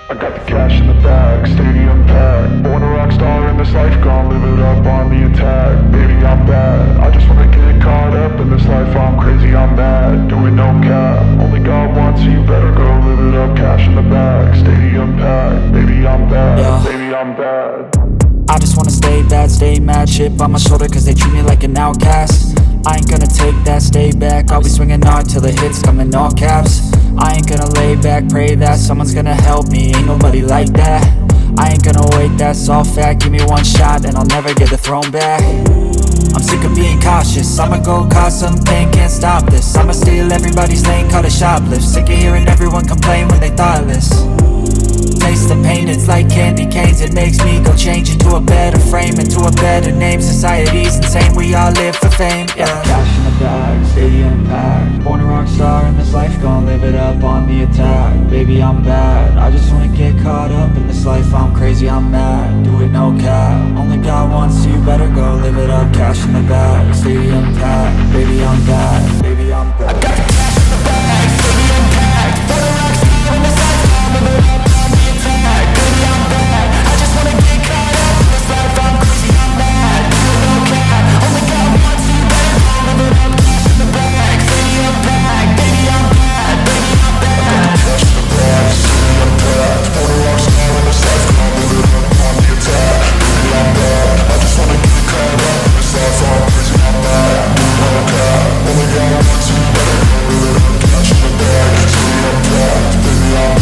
I got the cash in the bag, stadium packed. Born a rock star in this life, gon' live it up on the attack. Baby, I'm bad, I just wanna get caught up in this life. I'm crazy, I'm mad, doing no cap. Only God wants, so you better go live it up. Cash in the bag, stadium packed. Baby, I'm bad, Yeah. baby, I'm bad. I just wanna stay bad, stay mad. Chip on my shoulder cause they treat me like an outcast. I ain't gonna take that, stay back. I'll be swinging hard till the hits come in all caps. I ain't gonna lay back, pray that someone's gonna help me. Ain't nobody like that. I ain't gonna wait, that's all fact. Give me one shot and I'll never get the throne back. I'm sick of being cautious, I'ma go cause some pain, can't stop this. I'ma steal everybody's lane, call it shoplift. Sick of hearing everyone complain when they thoughtless. Taste the pain, it's like candy canes. It makes me go change into a better frame, into a better name. Society's insane, we all live for fame, yeah. Cash in the bag, stadium packed. Born a rock star in this life, gon' live it up on the attack. Baby, I'm bad, I just wanna get caught up in this life. I'm crazy, I'm mad, do it no cap. Only God wants, so you better go live it up. Cash in the bag, stadium packed. Baby, I'm bad, baby, I'm bad. I got the cash in the bag, stadium packed. Born a rock star in this life, gon' live it up on the attack. Baby, I'm bad, I just wanna get caught up in this life. I'm crazy, I'm mad, do it no cap. Only God wants, so you better go live it up. Cash in the bag, stadium packed. Baby, I'm bad, baby, I'm bad. Cash in the bag, stadium packed. Born a rock star in this life, gon' live it up on the attack. Baby, I'm bad, I just wanna get caught up in this life. I'm crazy, I'm mad, do it no cap. Only God wants, so you better go live it up. Cash in the bag, stadium packed. Baby, I'm bad, baby, I'm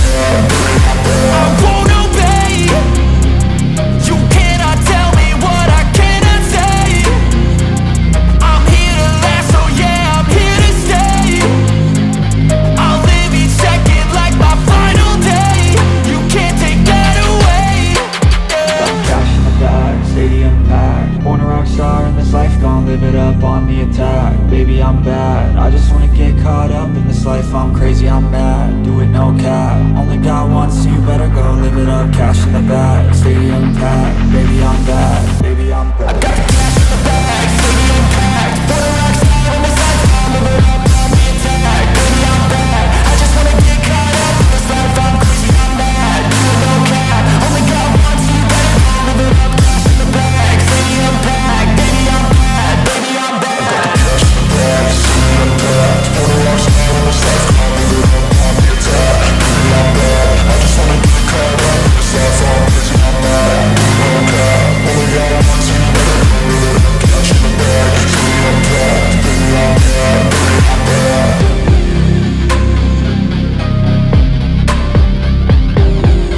bad. I won't obey. You cannot tell me what I cannot say. I'm here to last, so yeah, I'm here to stay. I'll live each second like my final day. You can't take that away, yeah. Cash in the bag, stadium packed. Born a rock star in this life, gon' live it up on the attack. Baby, I'm bad, I just wanna get caught up in this life. I'm crazy, I'm mad, do it no cap. Only God wants, so you better go live it up. Cash in the bag, stadium packed. Baby, I'm bad, baby, I'm bad.